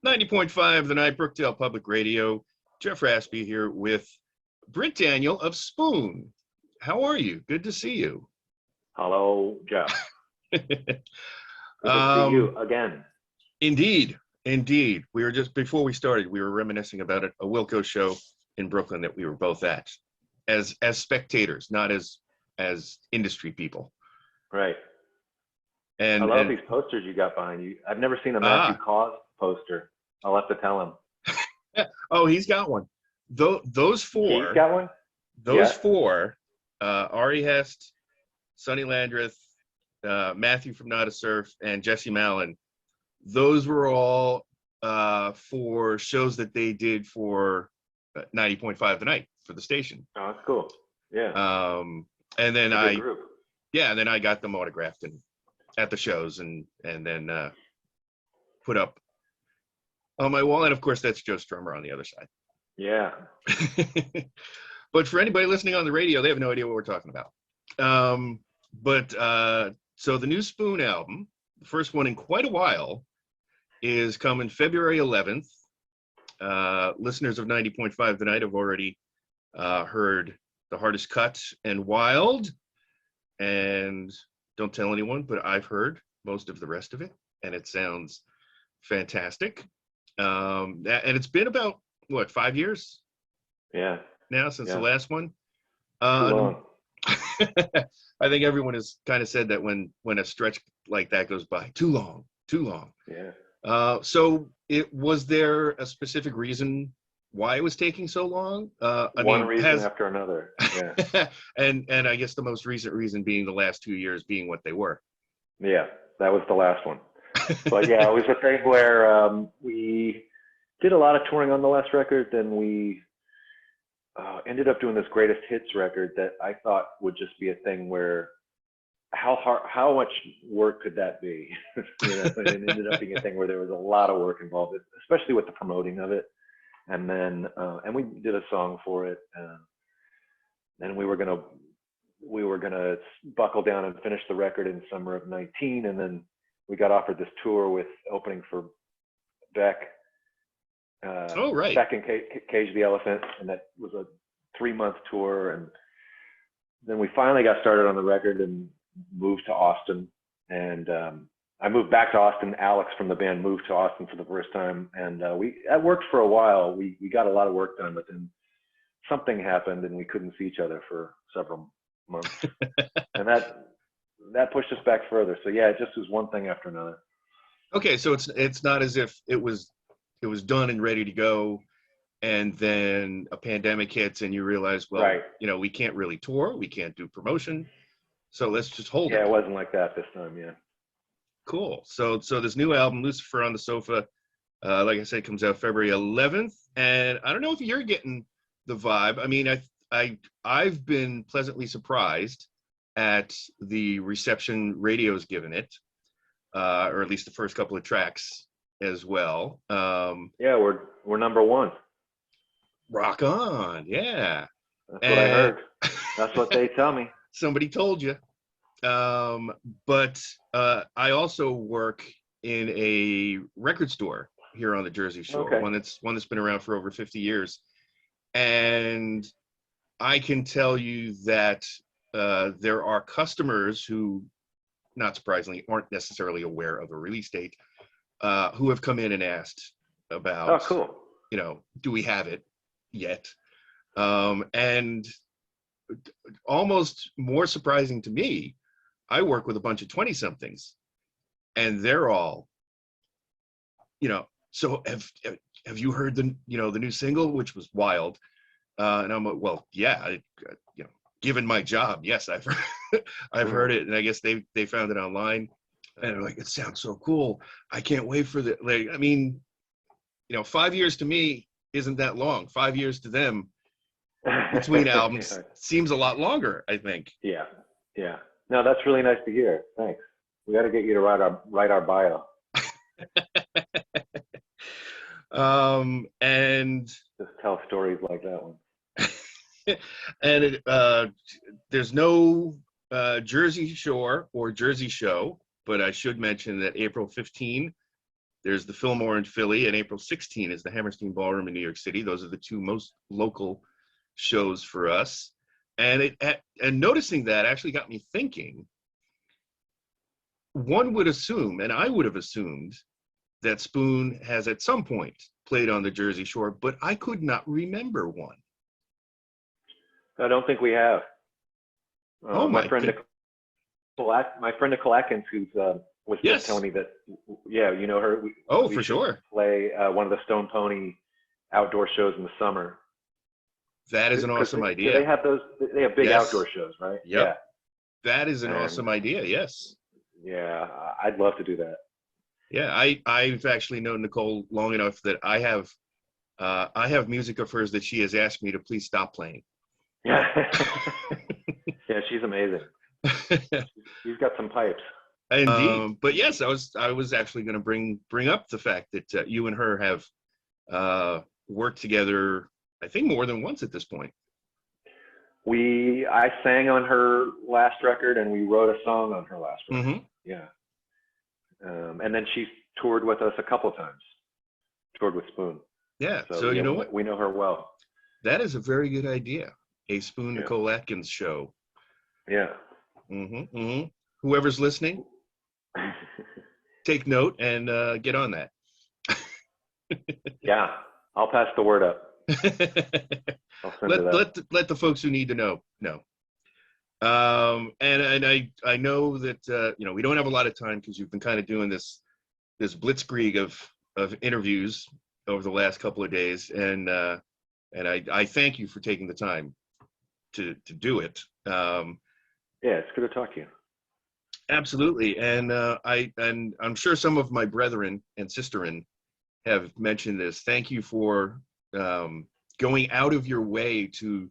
90.5 The Night, Brookdale Public Radio. Jeff Raspe here with Britt Daniel of Spoon. How are you? Good to see you. Hello, Jeff. Good to see you again. Indeed. We were just, before we started, we were reminiscing about a Wilco show in Brooklyn that we were both at as spectators, not as industry people. Right. And I love these posters you got behind you. I've never seen a Matthew Cause poster. I'll have to tell him. Oh, he's got one. Those four. He's got one? Those four, Ari Hest, Sonny Landreth, Matthew from Not a Surf, and Jesse Mallon, those were all for shows that they did for 90.5 The Night for the station. Oh, that's cool. Yeah. And then and then I got them autographed and at the shows and then put up on my wall. And of course, that's Joe Strummer on the other side. Yeah. But for anybody listening on the radio, they have no idea what we're talking about. So the new Spoon album, the first one in quite a while, is coming February 11th. Listeners of 90.5 The Night have already heard The Hardest Cut and Wild. And don't tell anyone, but I've heard most of the rest of it, and it sounds fantastic. And it's been about, 5 years? Yeah. Now since the last one. I think everyone has kind of said that when a stretch like that goes by, too long. Yeah. So was there a specific reason why it was taking so long? One reason after another. Yeah. and I guess the most recent reason being the last 2 years being what they were. Yeah, that was the last one. But yeah, it was a thing where we did a lot of touring on the last record. Then we ended up doing this greatest hits record that I thought would just be a thing where how much work could that be? It ended up being a thing where there was a lot of work involved, especially with the promoting of it. And then and we did a song for it. Then we were gonna buckle down and finish the record in summer of 19, and then we got offered this tour with opening for Beck. Right. Beck and Cage the Elephant, and that was a 3-month tour. And then we finally got started on the record and moved to Austin. And I moved back to Austin. Alex from the band moved to Austin for the first time, and that worked for a while. We got a lot of work done, but then something happened, and we couldn't see each other for several months, and that pushed us back further. So yeah, it just was one thing after another. Okay, so it's not as if it was done and ready to go, and then a pandemic hits and you realize, well, right. We can't really tour, we can't do promotion, so let's just hold it. Yeah, it wasn't like that this time. Yeah. Cool. So this new album, Lucifer on the Sofa, like I said, comes out February 11th, and I don't know if you're getting the vibe. I mean, I've been pleasantly surprised at the reception radio's given it, or at least the first couple of tracks as well. Yeah, we're number one. Rock on. Yeah. That's what I heard. That's what they tell me. Somebody told you. But I also work in a record store here on the Jersey Shore, okay. one that's been around for over 50 years. And I can tell you that there are customers who, not surprisingly, aren't necessarily aware of a release date, who have come in and asked about, oh, cool. Do we have it yet? And almost more surprising to me, I work with a bunch of 20-somethings, and they're all, so have you heard the new single, which was Wild? And I'm like, well, yeah, given my job, yes, I've heard it, and I guess they found it online, and they're like, it sounds so cool. I can't wait for the 5 years to me isn't that long. 5 years to them between albums seems a lot longer, I think. Yeah. No, that's really nice to hear. Thanks. We got to get you to write our bio. And just tell stories like that one. And there's no Jersey Shore or Jersey show, but I should mention that April 15 There's the Fillmore in Philly, and April 16 is the Hammerstein Ballroom in New York City. Those are the two most local shows for us. And noticing that actually got me thinking. One would assume, and I would have assumed, that Spoon has at some point played on the Jersey Shore, but I could not remember one. I don't think we have. My friend Nicole Atkins, who's with Yes. Stone Pony, that, yeah, you know her. Oh, for sure. Play one of the Stone Pony outdoor shows in the summer. That is an awesome idea. They have those. They have big Yes. outdoor shows, right? Yep. Yeah. That is an awesome idea. Yes. Yeah, I'd love to do that. Yeah, I've actually known Nicole long enough that I have music of hers that she has asked me to please stop playing. Yeah. Yeah, she's amazing. She's got some pipes. Indeed. But yes, I was actually going to bring up the fact that you and her have worked together, I think more than once at this point. I sang on her last record, and we wrote a song on her last record. Mm-hmm. Yeah. And then she's toured with us a couple times. Toured with Spoon. Yeah. So you know what? We know her well. That is a very good idea. A Spoon Nicole Atkins show. Yeah. Mm-hmm. Mm-hmm. Whoever's listening, take note and get on that. Yeah, I'll pass the word up. I'll send it up. Let the folks who need to know. And I know that we don't have a lot of time because you've been kind of doing this blitzkrieg of interviews over the last couple of days, and I thank you for taking the time to do it. Yeah, it's good to talk to you. Absolutely, and I'm sure some of my brethren and sisterin have mentioned this. Thank you for going out of your way to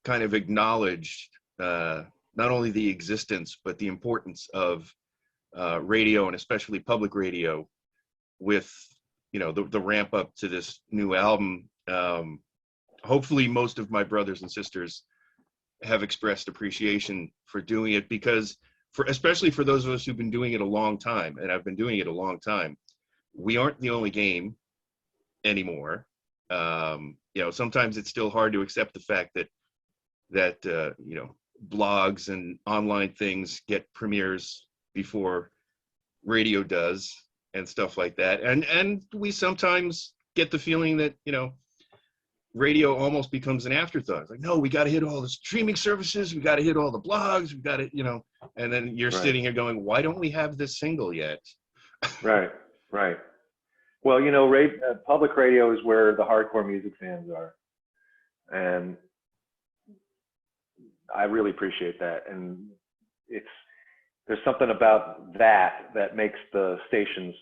kind of acknowledge not only the existence but the importance of radio, and especially public radio, with the ramp up to this new album. Hopefully most of my brothers and sisters have expressed appreciation for doing it, because especially for those of us who've been doing it a long time, and I've been doing it a long time, we aren't the only game anymore. Sometimes it's still hard to accept the fact that blogs and online things get premieres before radio does, and stuff like that. And we sometimes get the feeling that, radio almost becomes an afterthought. It's like, no, we got to hit all the streaming services. We got to hit all the blogs. We got to, and then you're sitting here going, why don't we have this single yet? Right. Well, public radio is where the hardcore music fans are. And I really appreciate that. And there's something about that makes the stations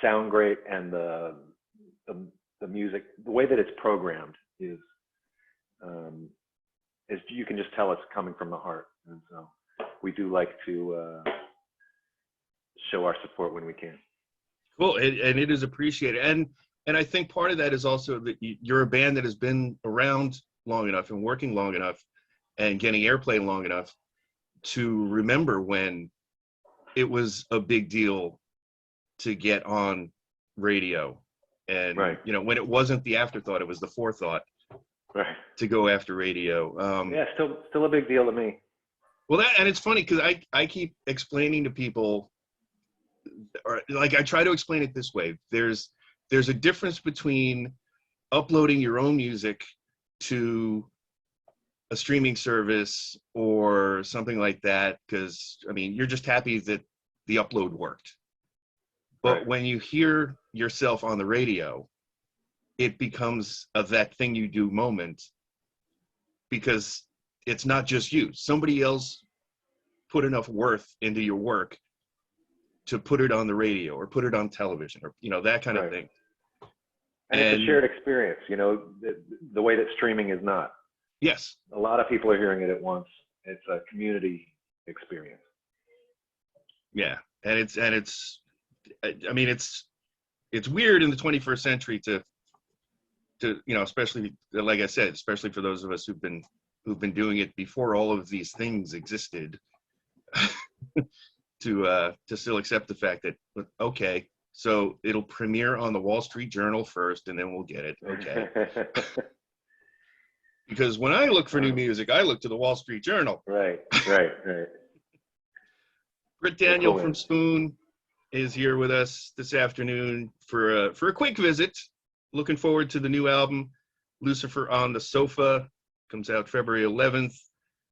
sound great, and the music, the way that it's programmed is you can just tell it's coming from the heart. And so we do like to show our support when we can. Cool, and it is appreciated. And I think part of that is also that you're a band that has been around long enough and working long enough and getting airplay long enough to remember when it was a big deal to get on radio. And, when it wasn't the afterthought, it was the forethought to go after radio. Yeah, still a big deal to me. Well, and it's funny because I keep explaining to people, or like I try to explain it this way. There's a difference between uploading your own music to a streaming service or something like that, because, you're just happy that the upload worked. But when you hear yourself on the radio, it becomes that thing you do moment, because it's not just you. Somebody else put enough worth into your work to put it on the radio or put it on television, or, that kind of thing. And it's a shared experience, the way that streaming is not. Yes. A lot of people are hearing it at once. It's a community experience. Yeah. And it's weird in the 21st century to especially, like I said, especially for those of us who've been doing it before all of these things existed, to still accept the fact that, okay, So it'll premiere on the Wall Street Journal first, and then we'll get it. Okay. Because when I look for new music, I look to the Wall Street Journal. Right. Britt Daniel from Spoon is here with us this afternoon for a quick visit. Looking forward to the new album, Lucifer on the Sofa. Comes out February 11th.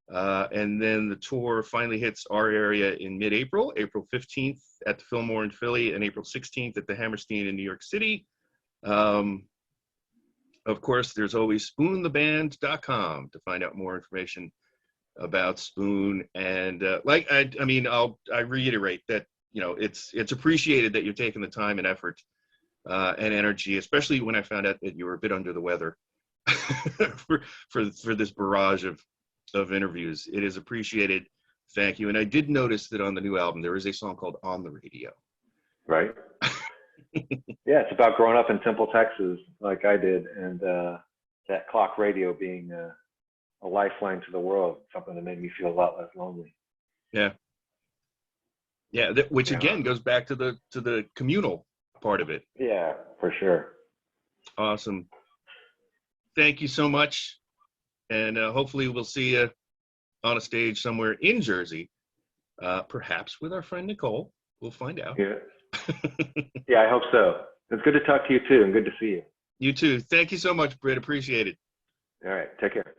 And then the tour finally hits our area in mid-April, April 15th at the Fillmore in Philly, and April 16th at the Hammerstein in New York City. Of course, there's always spoontheband.com to find out more information about Spoon. And I reiterate that, it's appreciated that you're taking the time and effort and energy, especially when I found out that you were a bit under the weather for this barrage of interviews. It is appreciated. Thank you. And I did notice that on the new album, there is a song called On the Radio. Right. Yeah, it's about growing up in Temple, Texas, like I did, and that clock radio being a lifeline to the world, something that made me feel a lot less lonely. Yeah. Yeah, which again goes back to the communal part of it. Yeah, for sure. Awesome. Thank you so much. And hopefully we'll see you on a stage somewhere in Jersey, perhaps with our friend Nicole. We'll find out. Yeah. Yeah, I hope so. It's good to talk to you too, and good to see you. You too. Thank you so much, Britt. Appreciate it. All right. Take care.